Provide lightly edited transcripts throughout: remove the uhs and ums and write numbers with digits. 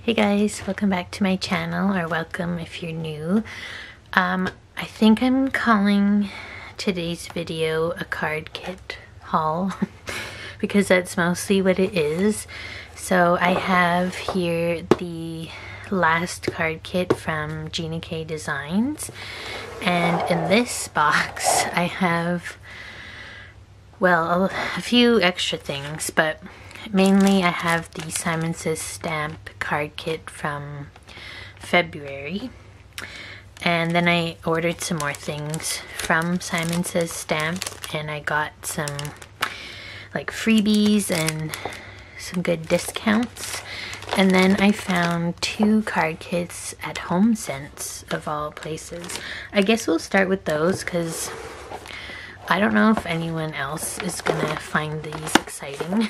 Hey guys, welcome back to my channel, or welcome if you're new. I think I'm calling today's video a card kit haul because that's mostly what it is. So I have here the last card kit from Gina Designs, and in this box I have, well, a few extra things, but mainly I have the Simon Says stamp card kit from February, and then I ordered some more things from Simon Says stamp, and I got some like freebies and some good discounts. And then I found 2 card kits at HomeSense of all places. I guess we'll start with those because I don't know if anyone else is gonna find these exciting,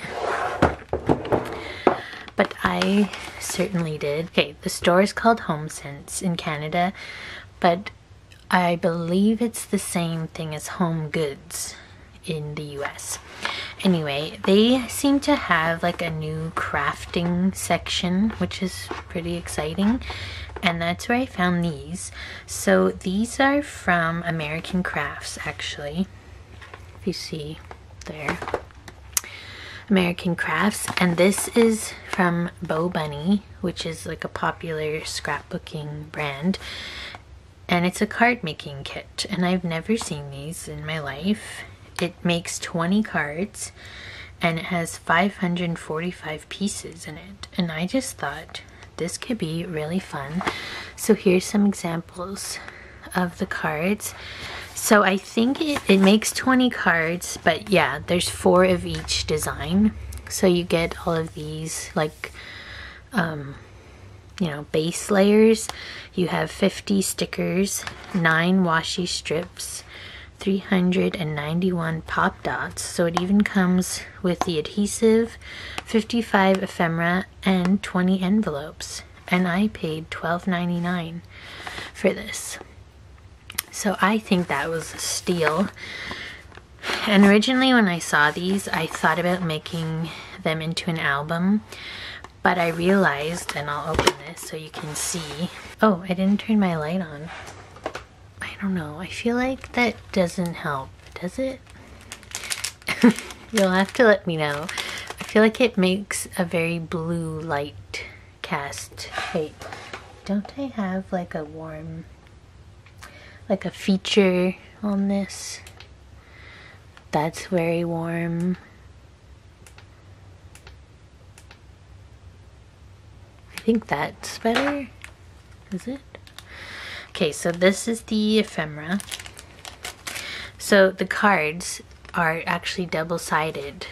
but I certainly did. Okay, the store is called HomeSense in Canada, but I believe it's the same thing as Home Goods in the US. Anyway, they seem to have like a new crafting section, which is pretty exciting, and that's where I found these. So these are from American Crafts, actually. If you see there, American Crafts, and this is from Bo Bunny, which is like a popular scrapbooking brand, and it's a card making kit, and I've never seen these in my life. It makes 20 cards and it has 545 pieces in it, and I just thought this could be really fun. So here's some examples of the cards. So I think it makes 20 cards, but yeah, there's 4 of each design. So you get all of these like, you know, base layers. You have 50 stickers, 9 washi strips, 391 pop dots. So it even comes with the adhesive, 55 ephemera, and 20 envelopes. And I paid $12.99 for this. So I think that was a steal. And originally when I saw these, I thought about making them into an album, but I realized, and I'll open this so you can see. Oh, I didn't turn my light on. I don't know, I feel like that doesn't help, does it? You'll have to let me know. I feel like it makes a very blue light cast. Wait, don't I have like a warm, like a feature on this that's very warm? I think that's better. Is it? Okay, so this is the ephemera. So the cards are actually double-sided.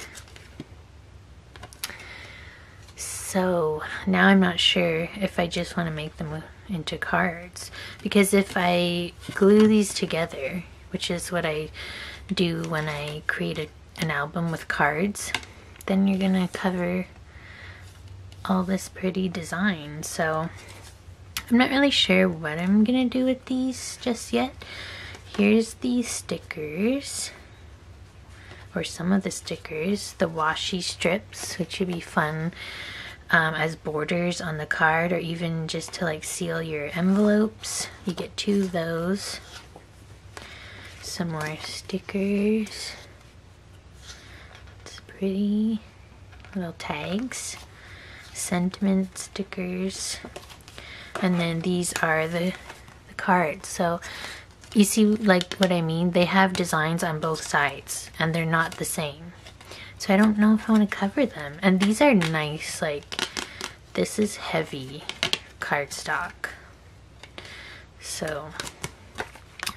So now I'm not sure if I just want to make them into cards, because if I glue these together, which is what I do when I create an album with cards, then you're gonna cover all this pretty design. So I'm not really sure what I'm gonna do with these just yet. Here's the stickers, or some of the stickers, the washi strips, which would be fun as borders on the card, or even just to like seal your envelopes. You get 2 of those. Some more stickers. It's pretty. Little tags. Sentiment stickers. And then these are the cards. So you see like what I mean? They have designs on both sides and they're not the same. So I don't know if I want to cover them. And these are nice, like this is heavy cardstock. So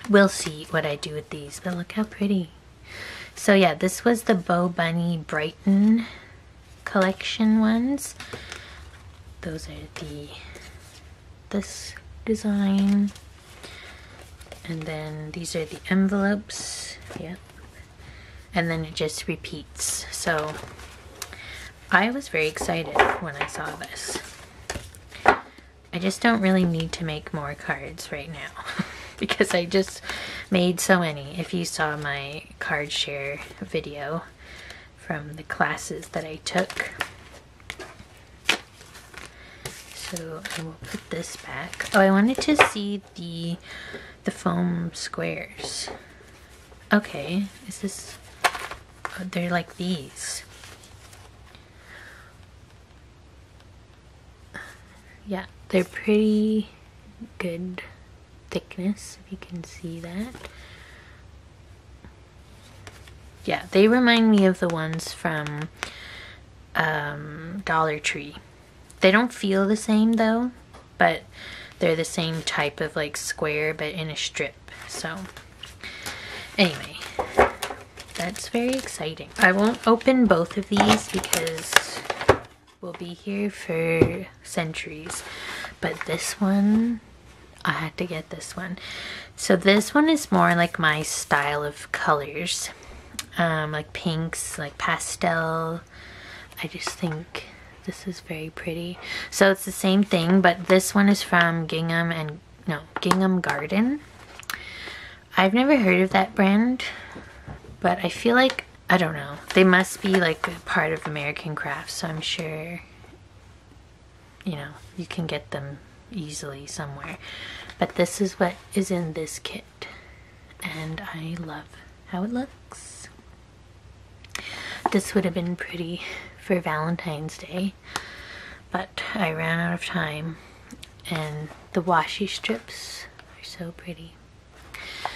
we'll see what I do with these, but look how pretty. So yeah, this was the Bo Bunny Brighton collection ones. Those are this design. And then these are the envelopes. Yep. And then it just repeats. So I was very excited when I saw this. I just don't really need to make more cards right now because I just made so many. If you saw my card share video from the classes that I took. So I will put this back. Oh, I wanted to see the foam squares. Okay, is this... Oh, they're like these. Yeah, they're pretty good thickness, if you can see that. Yeah, they remind me of the ones from Dollar Tree. They don't feel the same though, but they're the same type of like square but in a strip. So anyway, that's very exciting. I won't open both of these because we'll be here for centuries, but this one, I had to get this one. So this one is more like my style of colors, like pinks, like pastel. I just think this is very pretty. So it's the same thing, but this one is from Gingham Garden. I've never heard of that brand, but I feel like, I don't know, they must be like part of American Crafts, so I'm sure, you know, you can get them easily somewhere. But this is what is in this kit, and I love how it looks. This would have been pretty for Valentine's Day, but I ran out of time, and the washi strips are so pretty.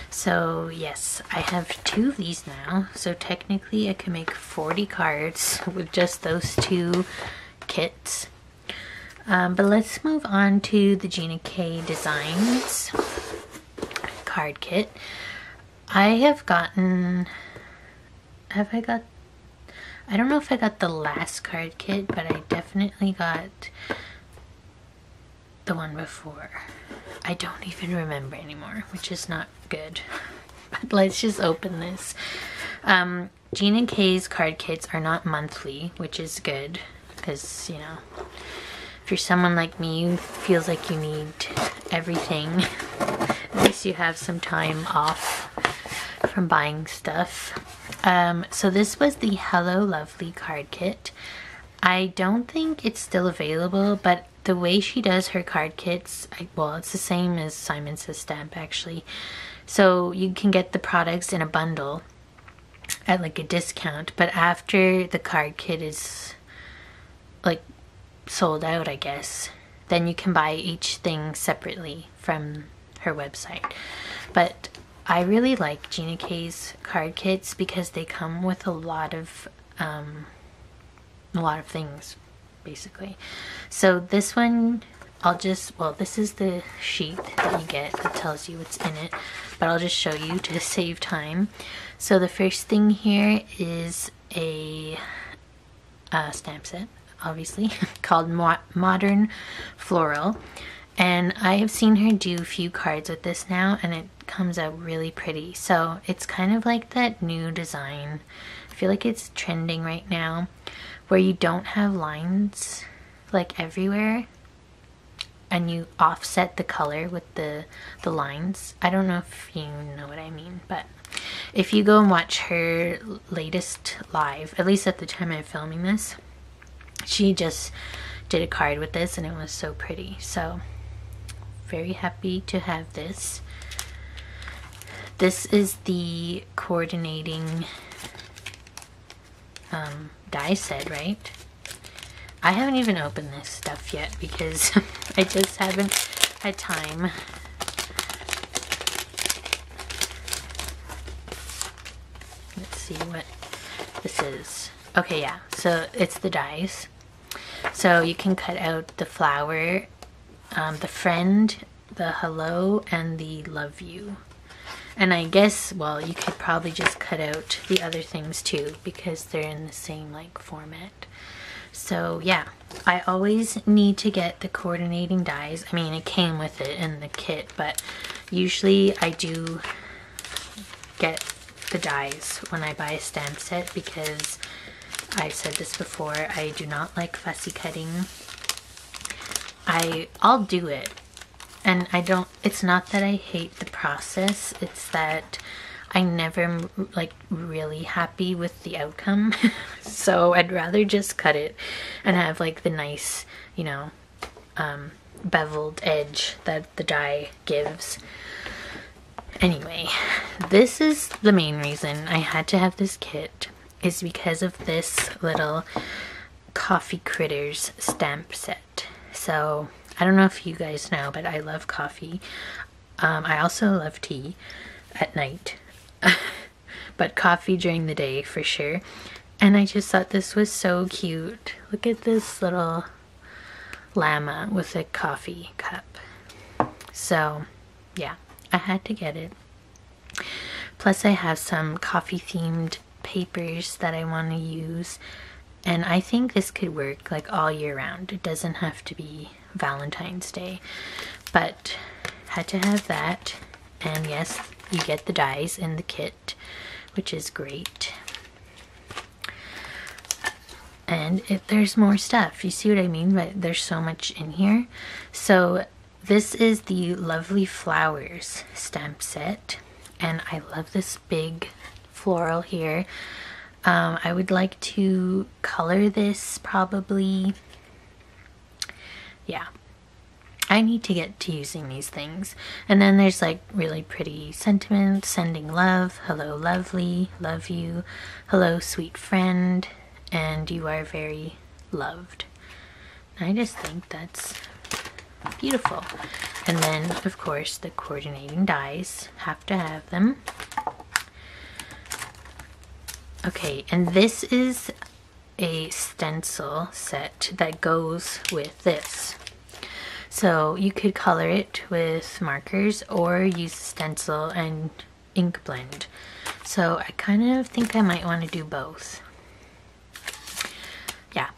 So yes, I have 2 of these now, so technically I can make 40 cards with just those 2 kits. But let's move on to the Gina K Designs card kit. I have gotten, I don't know if I got the last card kit, but I definitely got the one before. I don't even remember anymore, which is not good. But let's just open this. Gina K's card kits are not monthly, which is good, because, you know, if you're someone like me who feels like you need everything, at least you have some time off from buying stuff. So this was the Hello Lovely card kit. I don't think it's still available, but the way she does her card kits, well, it's the same as Simon Says Stamp actually. So you can get the products in a bundle at like a discount, but after the card kit is like sold out, I guess, then you can buy each thing separately from her website. But I really like Gina K's card kits because they come with a lot of things, basically. So this one, this is the sheet that you get that tells you what's in it, but I'll just show you to save time. So the first thing here is a stamp set, obviously, called Modern Floral. And I have seen her do a few cards with this now, and it comes out really pretty. So it's kind of like that new design. I feel like it's trending right now, where you don't have lines like everywhere, and you offset the color with the lines. I don't know if you know what I mean, but if you go and watch her latest live, at least at the time I'm filming this, she just did a card with this and it was so pretty. So very happy to have this. This is the coordinating die set, right? I haven't even opened this stuff yet because I just haven't had time. Let's see what this is. Okay, yeah, so it's the dies. So you can cut out the flower, the friend, the hello, and the love you. And I guess, well, you could probably just cut out the other things too because they're in the same like format. So yeah, I always need to get the coordinating dies. I mean, it came with it in the kit, but usually I do get the dies when I buy a stamp set because I've said this before, I do not like fussy cutting. I'll do it, and it's not that I hate the process, it's that I never am like really happy with the outcome. So I'd rather just cut it and have like the nice, you know, beveled edge that the die gives. Anyway, this is the main reason I had to have this kit, is because of this little Coffee Critters stamp set. So I don't know if you guys know, but I love coffee. I also love tea at night, but coffee during the day for sure. And I just thought this was so cute. Look at this little llama with a coffee cup. So yeah, I had to get it. Plus I have some coffee themed papers that I want to use, and I think this could work like all year round. It doesn't have to be Valentine's Day, but had to have that. And yes, you get the dies in the kit, which is great. And there's more stuff, you see what I mean? But there's so much in here. So this is the Lovely Flowers stamp set, and I love this big floral here. I would like to color this probably. Yeah, I need to get to using these things. And then there's like really pretty sentiments: sending love, hello lovely, love you, hello sweet friend, and you are very loved. I just think that's beautiful. And then of course the coordinating dies, have to have them. Okay, and this is a stencil set that goes with this. So you could color it with markers or use a stencil and ink blend. So I kind of think I might want to do both. Yeah,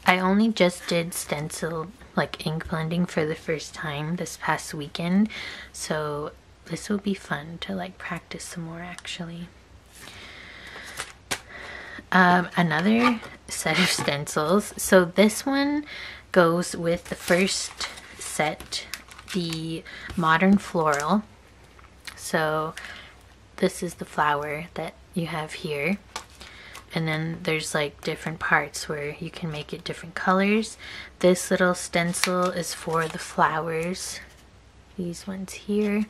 I only just did stencil, like ink blending, for the first time this past weekend. So this will be fun to like practice some more actually. Another set of stencils. So this one goes with the first set, the Modern Floral. So this is the flower that you have here, and then there's like different parts where you can make it different colors. This little stencil is for the flowers, these ones here,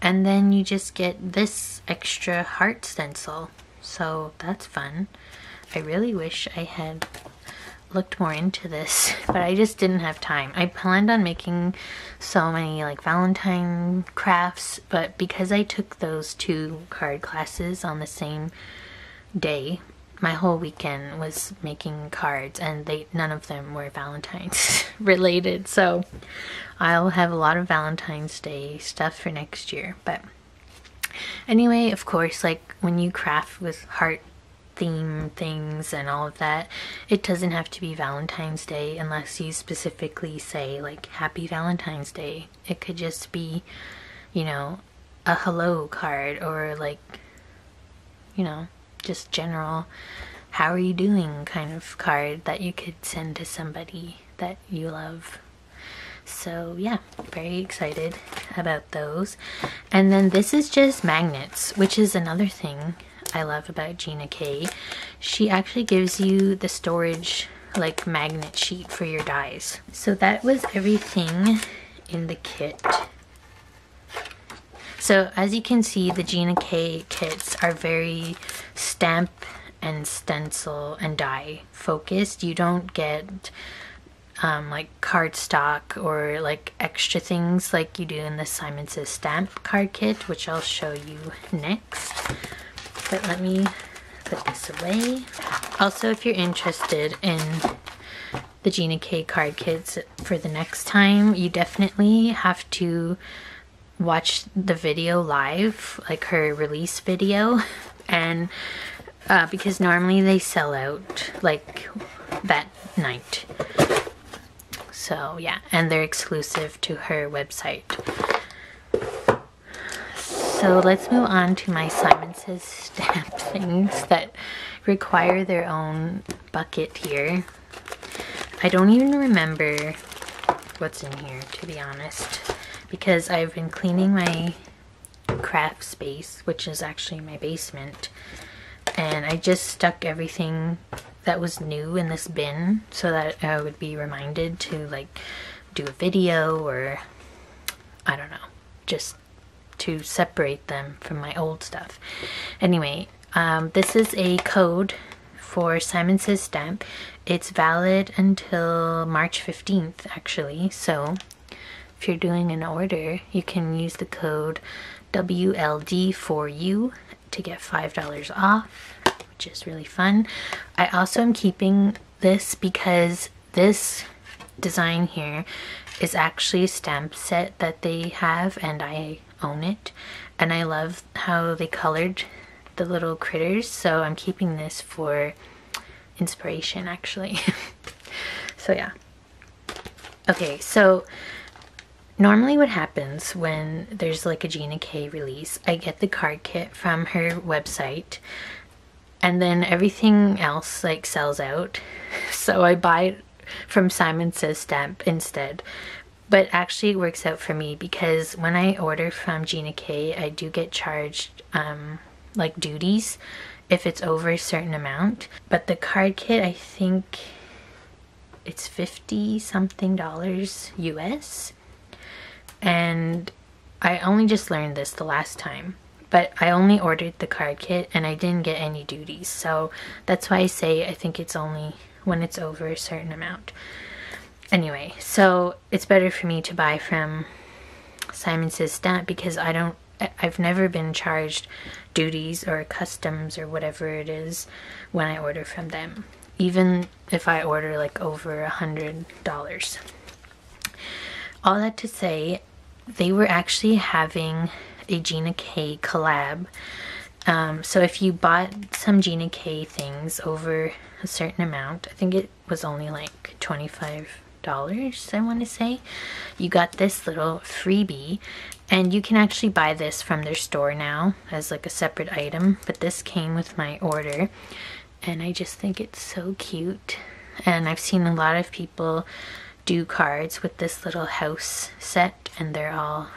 and then you just get this extra heart stencil. So that's fun. I really wish I had looked more into this, but I just didn't have time. I planned on making so many like Valentine crafts, but because I took those 2 card classes on the same day, my whole weekend was making cards, and none of them were Valentine's related. So I'll have a lot of Valentine's Day stuff for next year. But anyway, of course, like when you craft with heart theme things and all of that, it doesn't have to be Valentine's Day unless you specifically say like Happy Valentine's Day. It could just be, you know, a hello card, or like, you know, just general how are you doing kind of card that you could send to somebody that you love. So yeah, very excited about those. And then this is just magnets, which is another thing I love about Gina K. She actually gives you the storage like magnet sheet for your dies. So that was everything in the kit. So as you can see, the Gina K kits are very stamp and stencil and die focused. You don't get like cardstock or like extra things like you do in the Simon Says Stamp card kit, which I'll show you next. But let me put this away. Also, if you're interested in the Gina K card kits for the next time, you definitely have to watch the video live, like her release video, and because normally they sell out like that night. So yeah, and they're exclusive to her website. So let's move on to my Simon Says Stamp things that require their own bucket here. I don't even remember what's in here, to be honest, because I've been cleaning my craft space, which is actually my basement, and I just stuck everything that was new in this bin so that I would be reminded to like do a video, or I don't know, just to separate them from my old stuff. Anyway, this is a code for Simon Says Stamp. It's valid until March 15th actually, so if you're doing an order, you can use the code WLD4U to get $5 off, which is really fun. I also am keeping this because this design here is actually a stamp set that they have, and I own it, and I love how they colored the little critters, so I'm keeping this for inspiration actually. So yeah. Okay, so normally what happens when there's like a Gina K release, I get the card kit from her website, and then everything else like sells out, so I buy it from Simon Says Stamp instead. But actually it works out for me because when I order from Gina K, I do get charged like duties if it's over a certain amount. But the card kit, I think it's $50 something US, and I only just learned this the last time, but I only ordered the card kit and I didn't get any duties, so that's why I say I think it's only when it's over a certain amount. Anyway, so it's better for me to buy from Simon Says Stamp because I've never been charged duties or customs or whatever it is when I order from them, even if I order like over $100. All that to say, they were actually having a Gina K collab. So if you bought some Gina K things over a certain amount, I think it was only like $25, I want to say, you got this little freebie, and you can actually buy this from their store now as like a separate item, but this came with my order, and I just think it's so cute. And I've seen a lot of people do cards with this little house set, and they're all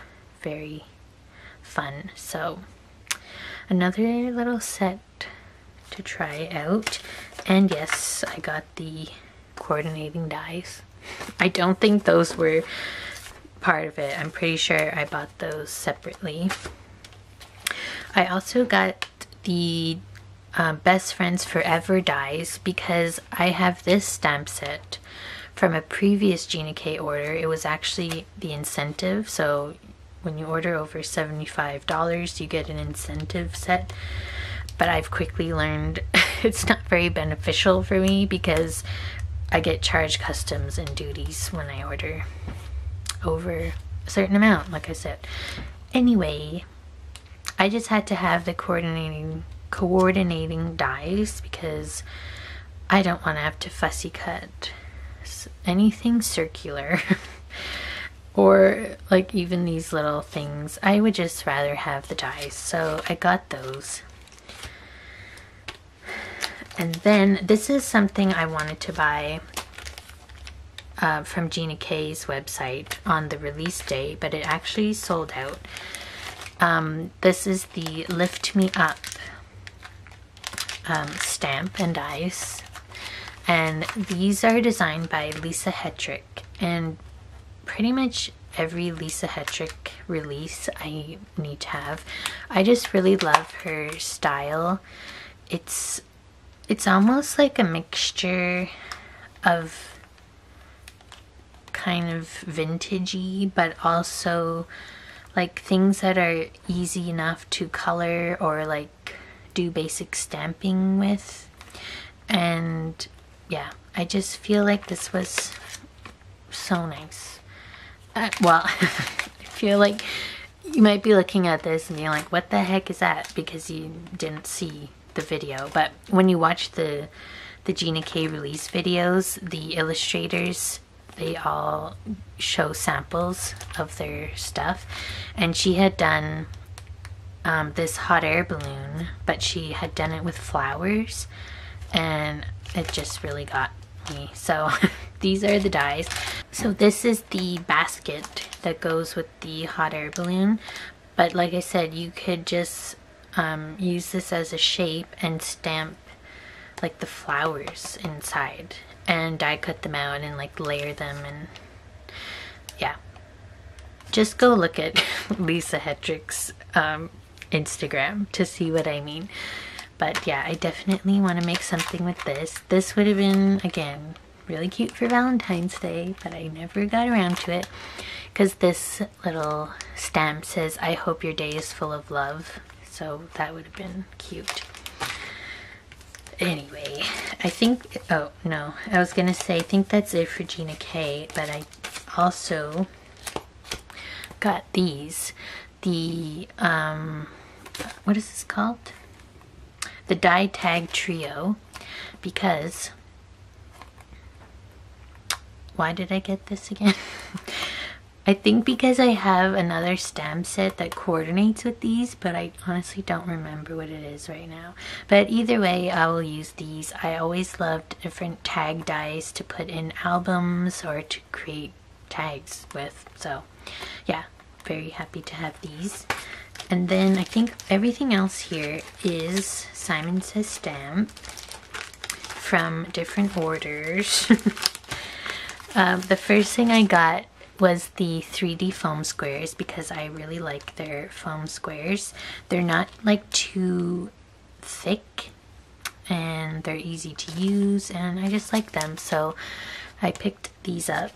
very fun. So another little set to try out. And yes, I got the coordinating dies. I don't think those were part of it. I'm pretty sure I bought those separately. I also got the Best Friends Forever dies because I have this stamp set from a previous Gina K order. It was actually the incentive, so when you order over $75 you get an incentive set, but I've quickly learned it's not very beneficial for me because I get charged customs and duties when I order over a certain amount, like I said. Anyway, I just had to have the coordinating dies because I don't want to have to fussy cut anything circular or like even these little things. I would just rather have the dies, so I got those. And then this is something I wanted to buy from Gina K's website on the release day, but it actually sold out. This is the Lift Me Up stamp and dies, and these are designed by Lisa Hetrick, and pretty much every Lisa Hetrick release I need to have. I just really love her style. It's almost like a mixture of kind of vintagey, but also like things that are easy enough to color or like do basic stamping with. And yeah, I just feel like this was so nice. Well, I feel like you might be looking at this and being like, what the heck is that? Because you didn't see the video. But when you watch the Gina K release videos, the illustrators, they all show samples of their stuff, and she had done this hot air balloon, but she had done it with flowers, and it just really got me. So these are the dies. So this is the basket that goes with the hot air balloon, but like I said, you could just use this as a shape and stamp like the flowers inside and die cut them out and like layer them. And just go look at Lisa Hetrick's Instagram to see what I mean. But yeah, I definitely want to make something with this. This would have been, again, really cute for Valentine's Day, but I never got around to it because this little stamp says, "I hope your day is full of love." So that would have been cute. Anyway, I think, oh no, I was gonna say, I think that's it for Gina K, but I also got these. The, what is this called? The Die Tag Trio, because, why did I get this again? I think because I have another stamp set that coordinates with these, but I honestly don't remember what it is right now. But either way, I will use these. I always loved different tag dies to put in albums or to create tags with. So yeah, very happy to have these. And then I think everything else here is Simon Says Stamp from different orders. The first thing I got was the 3D foam squares because I really like their foam squares. They're not like too thick and they're easy to use and I just like them, so I picked these up.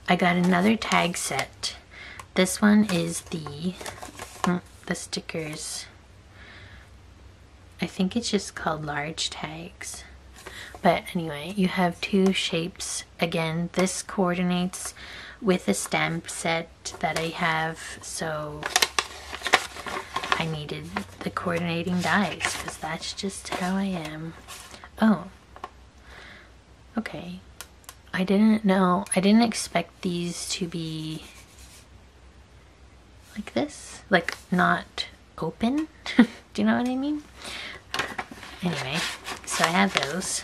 I got another tag set. This one is the stickers. I think it's just called large tags. But anyway, you have two shapes. Again, this coordinates with a stamp set that I have, so I needed the coordinating dies because that's just how I am. Oh, okay. I didn't know, I didn't expect these to be like this, like not open. Do you know what I mean? Anyway, so I have those.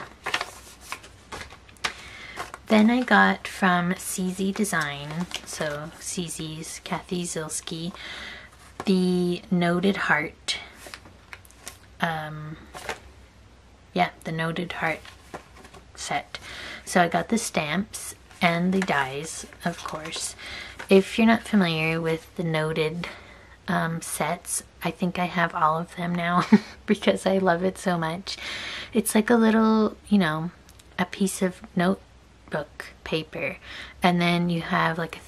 Then I got from CZ Design, so CZ's Kathy Zilski, the Noted Heart. Yeah, the Noted Heart set. So I got the stamps and the dies, of course. If you're not familiar with the Noted sets, I think I have all of them now because I love it so much. It's like a little, you know, a piece of notebook paper, and then you have like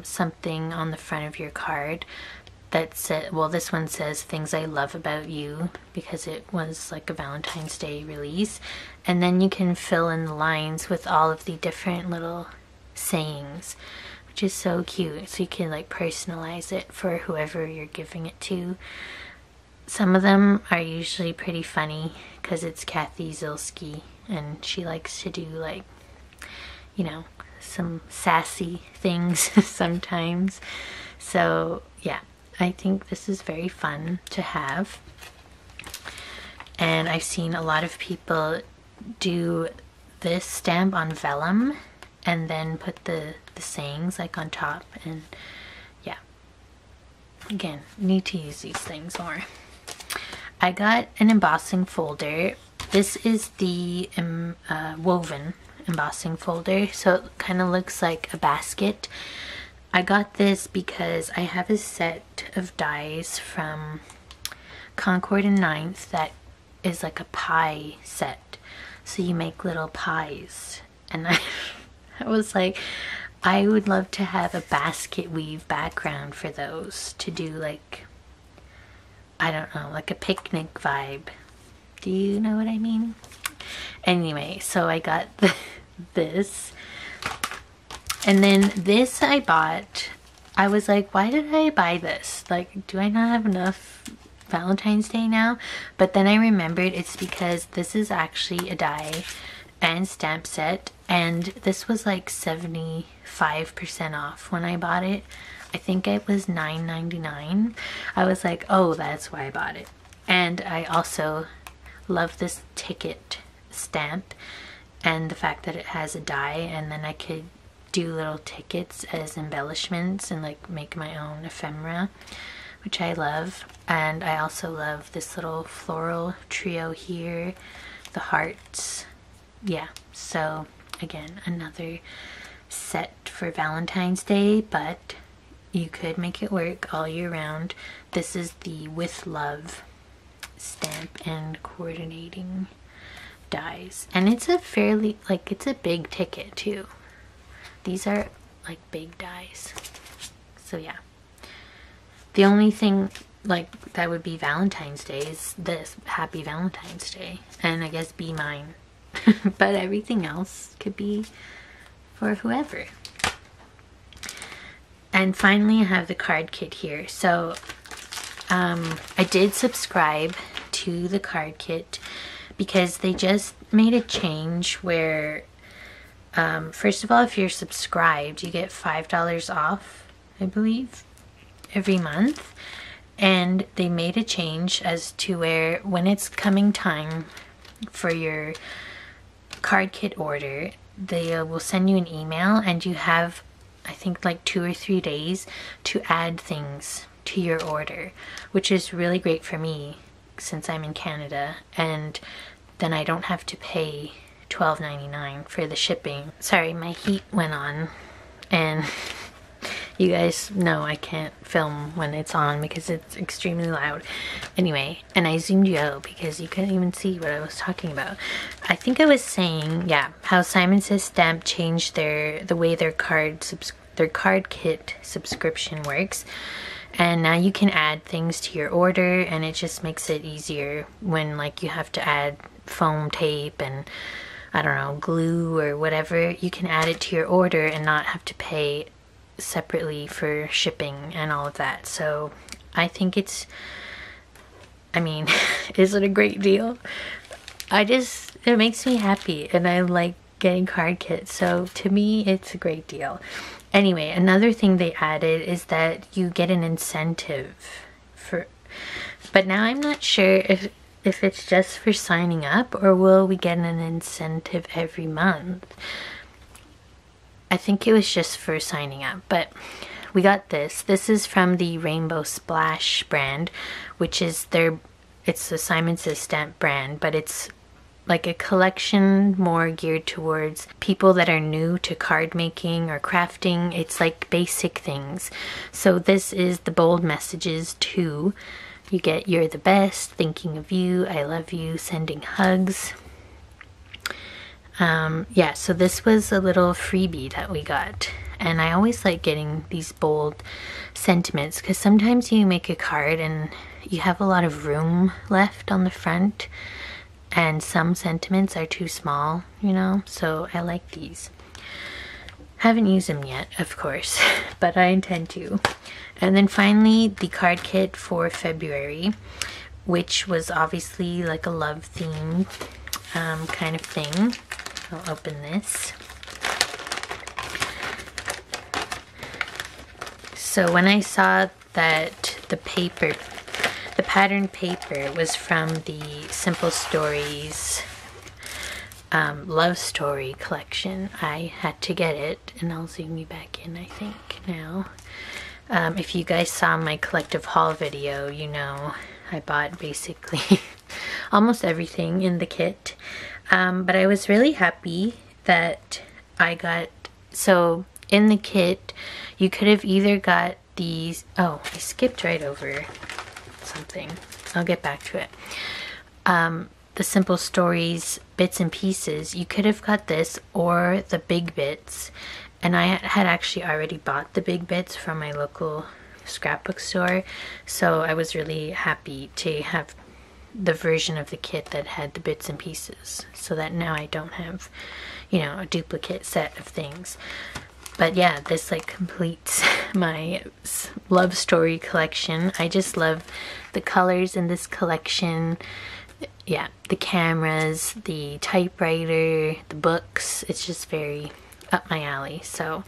something on the front of your card that said, well, this one says things I love about you because it was like a Valentine's Day release, and then you can fill in the lines with all of the different little sayings, which is so cute. So you can like personalize it for whoever you're giving it to. Some of them are usually pretty funny because it's Kathy Zilski and she likes to do like, you know, some sassy things sometimes. So yeah, I think this is very fun to have. And I've seen a lot of people do this stamp on vellum and then put the sayings like on top, and yeah, again, need to use these things more. I got an embossing folder. This is the woven embossing folder, so it kind of looks like a basket. I got this because I have a set of dies from Concord and Ninth that is like a pie set, so you make little pies, and I was like, I would love to have a basket weave background for those to do like, I don't know, like a picnic vibe. Do you know what I mean? Anyway, so I got this, and then this I bought. I was like, why did I buy this? Like, do I not have enough Valentine's Day now? But then I remembered it's because this is actually a die and stamp set, and this was like 75% off when I bought it. I think it was $9.99. I was like, oh, that's why I bought it. And I also love this ticket stamp and the fact that it has a die, and then I could do little tickets as embellishments and like make my own ephemera, which I love. And I also love this little floral trio here, the hearts. Yeah, so again, another set for Valentine's Day, but you could make it work all year round. This is the With Love stamp and coordinating dies, and it's a fairly, like, it's a big ticket too. These are like big dies. So yeah, the only thing like that would be Valentine's Day is this, Happy Valentine's Day, and I guess Be Mine. But everything else could be for whoever. And finally I have the card kit here. So I did subscribe to the card kit because they just made a change where first of all, if you're subscribed, you get $5 off, I believe, every month. And they made a change as to where when it's coming time for your card kit order, they will send you an email, and you have, I think, like 2 or 3 days to add things to your order, which is really great for me since I'm in Canada, and then I don't have to pay $12.99 for the shipping. Sorry, my heat went on, and you guys know I can't film when it's on because it's extremely loud. Anyway, and I zoomed you out because you couldn't even see what I was talking about. I think I was saying, yeah, how Simon Says Stamp changed the way their card kit subscription works. And now you can add things to your order, and it just makes it easier when, like, you have to add foam tape and, I don't know, glue or whatever. You can add it to your order and not have to pay separately for shipping and all of that. So I think it's, I mean, is it a great deal? It makes me happy, and I like getting card kits, so to me it's a great deal. Anyway, another thing they added is that you get an incentive for, but now I'm not sure if it's just for signing up, or will we get an incentive every month. I think it was just for signing up, but we got this. This is from the Rainbow Splash brand, which is it's the Simon Says Stamp brand, but it's like a collection more geared towards people that are new to card making or crafting. It's like basic things. So this is the bold messages too. You get "You're the best," "Thinking of you," "I love you," "Sending hugs." Yeah, so this was a little freebie that we got, and I always like getting these bold sentiments because sometimes you make a card and you have a lot of room left on the front, and some sentiments are too small, you know, so I like these. Haven't used them yet, of course, but I intend to. And then finally, the card kit for February, which was obviously like a love theme kind of thing. I'll open this. So when I saw that the patterned paper was from the Simple Stories Love Story collection, I had to get it, and I'll zoom you back in, I think, now. If you guys saw my collective haul video, you know I bought basically almost everything in the kit. But I was really happy that I got, so in the kit you could have either got these, oh, I skipped right over something, I'll get back to it. The Simple Stories bits and pieces, you could have got this or the big bits, and I had actually already bought the big bits from my local scrapbook store, so I was really happy to have the version of the kit that had the bits and pieces, so that now I don't have, you know, a duplicate set of things. But yeah, this like completes my love story collection. I just love the colors in this collection. Yeah, the cameras, the typewriter, the books, it's just very up my alley. So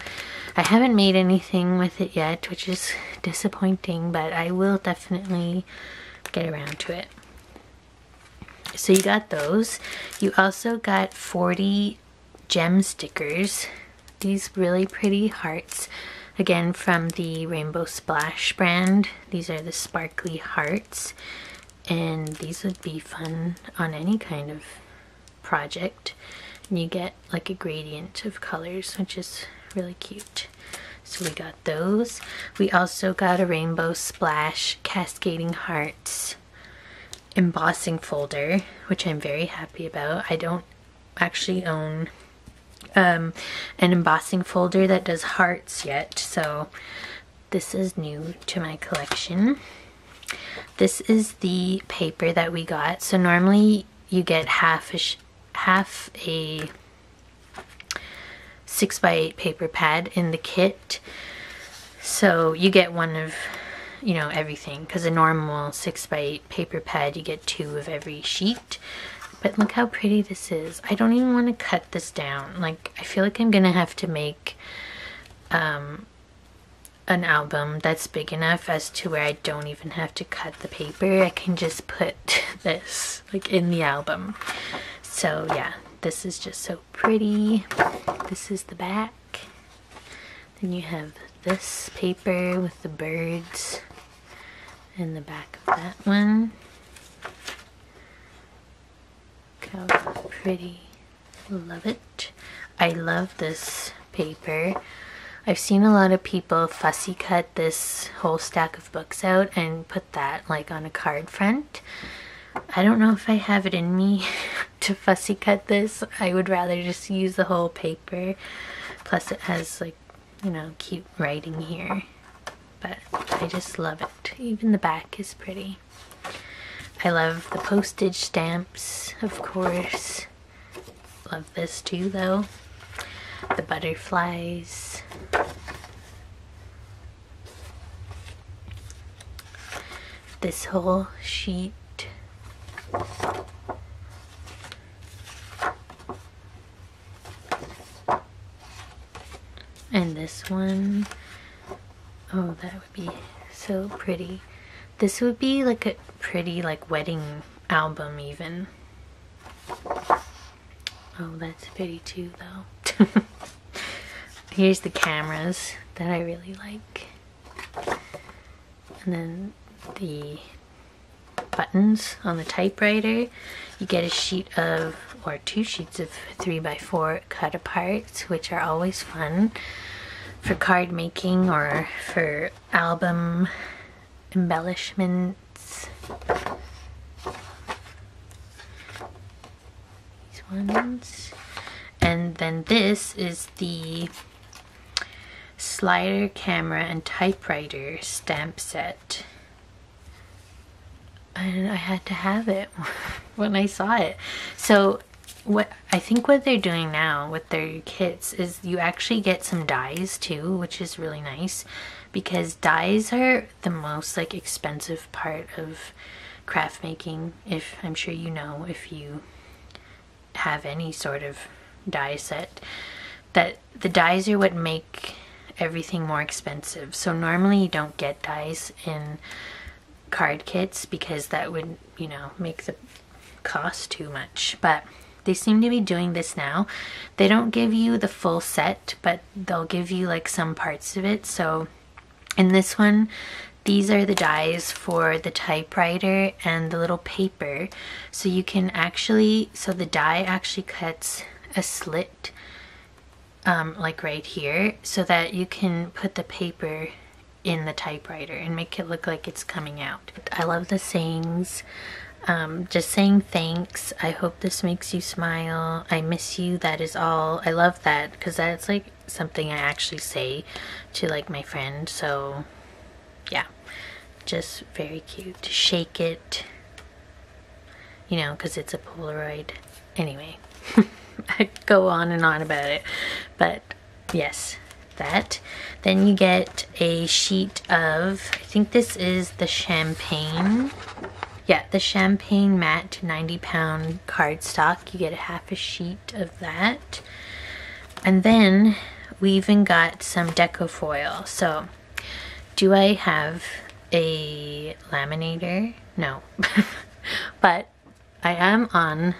I haven't made anything with it yet, which is disappointing, but I will definitely get around to it. So you got those. You also got 40 gem stickers. These really pretty hearts. Again, from the Rainbow Splash brand. These are the sparkly hearts. And these would be fun on any kind of project. And you get like a gradient of colors, which is really cute. So we got those. We also got a Rainbow Splash Cascading Hearts embossing folder, which I'm very happy about. I don't actually own an embossing folder that does hearts yet, so this is new to my collection. This is the paper that we got. So normally you get half a 6x8 paper pad in the kit, so you get one of, you know, everything, because a normal 6x8 paper pad you get 2 of every sheet. But look how pretty this is. I don't even want to cut this down. Like, I feel like I'm gonna have to make an album that's big enough as to where I don't even have to cut the paper. I can just put this like in the album. So yeah, this is just so pretty. This is the back. Then you have this paper with the birds in the back of that one. Look how pretty. Love it. I love this paper. I've seen a lot of people fussy cut this whole stack of books out and put that like on a card front. I don't know if I have it in me to fussy cut this. I would rather just use the whole paper. Plus it has, like, you know, cute writing here. But I just love it. Even the back is pretty. I love the postage stamps, of course. Love this too, though. The butterflies. This whole sheet. And this one. Oh, that would be so pretty. This would be like a pretty, like, wedding album even. Oh, that's pretty too, though. Here's the cameras that I really like. And then the buttons on the typewriter. You get a sheet of, or 2 sheets of 3x4 cut aparts, which are always fun for card making or for album embellishments. These ones. And then this is the slider, camera, and typewriter stamp set. And I had to have it when I saw it. So what I think what they're doing now with their kits is you actually get some dies too, which is really nice, because dies are the most, like, expensive part of craft making. If I'm sure you know, if you have any sort of die set, that the dies are what make everything more expensive. So normally you don't get dies in card kits because that would, you know, make the cost too much. But they seem to be doing this now. They don't give you the full set, but they'll give you like some parts of it. So in this one, these are the dies for the typewriter and the little paper. So you can actually, so the die actually cuts a slit like right here, so that you can put the paper in the typewriter and make it look like it's coming out. I love the sayings. Just saying thanks. I hope this makes you smile. I miss you. That is all. I love that because that's like something I actually say to like my friend. So yeah, just very cute. Shake it, you know, because it's a Polaroid. Anyway, I go on and on about it, but yes, that. Then you get a sheet of, I think this is the champagne. Yeah, the champagne matte 90-pound cardstock. You get half a sheet of that. And then we even got some deco foil. So, do I have a laminator? No. But I am on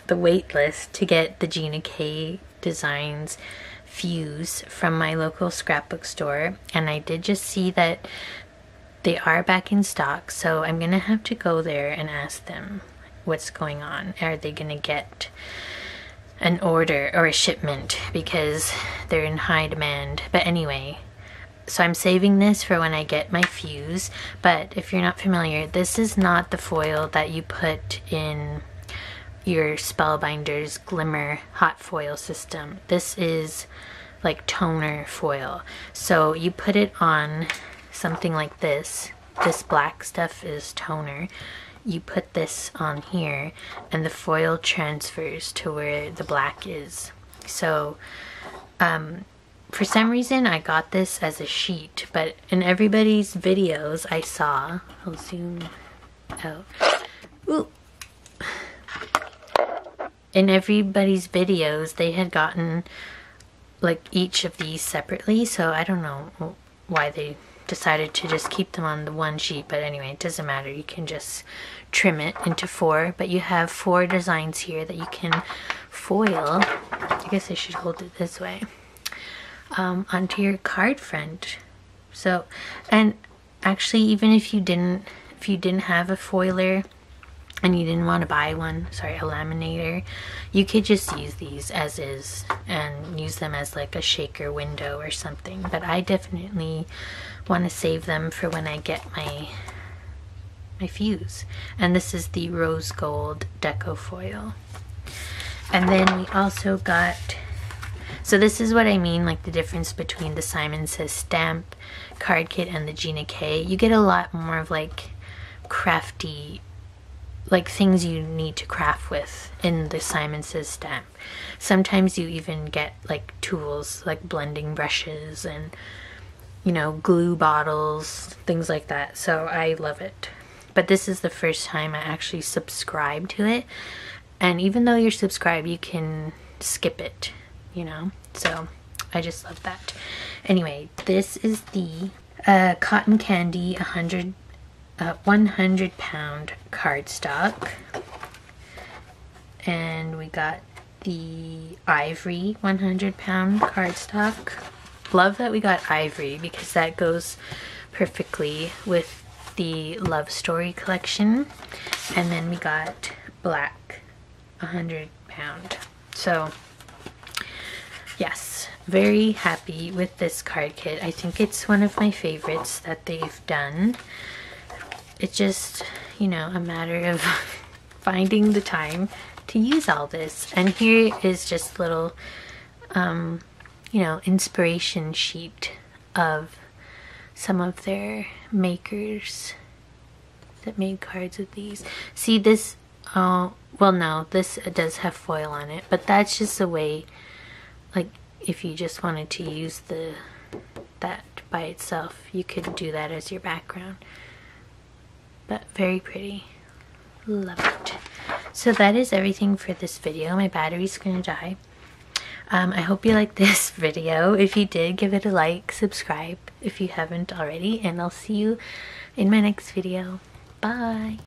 the wait list to get the Gina K Designs Fuse from my local scrapbook store. And I did just see that they are back in stock, so I'm gonna have to go there and ask them what's going on. Are they gonna get an order or a shipment because they're in high demand. But anyway, so I'm saving this for when I get my fuse. But if you're not familiar, this is not the foil that you put in your Spellbinder's Glimmer hot foil system. This is like toner foil. So you put it on something like this. This black stuff is toner. You put this on here and the foil transfers to where the black is. So for some reason I got this as a sheet, but in everybody's videos I saw, I'll zoom out. Ooh. In everybody's videos they had gotten like each of these separately, so I don't know why they decided to just keep them on the one sheet, but anyway, it doesn't matter. You can just trim it into 4, but you have 4 designs here that you can foil. I guess I should hold it this way, onto your card front. So, and actually, even if you didn't have a foiler and you didn't want to buy one, sorry, a laminator, you could just use these as is and use them as like a shaker window or something. But I definitely want to save them for when I get my fuse. And this is the rose gold deco foil. And then we also got, so this is what I mean, like the difference between the Simon Says stamp card kit and the Gina K. You get a lot more of like crafty, like things you need to craft with in the Simon Says stamp. Sometimes you even get like tools like blending brushes and, you know, glue bottles, things like that. So I love it. But this is the first time I actually subscribe to it. And even though you're subscribed, you can skip it, you know? So I just love that. Anyway, this is the Cotton Candy 100 pound cardstock. And we got the Ivory 100 pound cardstock. Love that we got Ivory because that goes perfectly with the Love Story collection. And then we got Black 100 pound. So yes, very happy with this card kit. I think it's one of my favorites that they've done. It's just, you know, a matter of finding the time to use all this. And here is just a little you know, inspiration sheet of some of their makers that made cards with these. See this, well no, this does have foil on it, but that's just a way, like if you just wanted to use that by itself, you could do that as your background. But very pretty. Love it. So that is everything for this video. My battery's gonna die. I hope you liked this video. If you did, give it a like, subscribe if you haven't already, and I'll see you in my next video. Bye!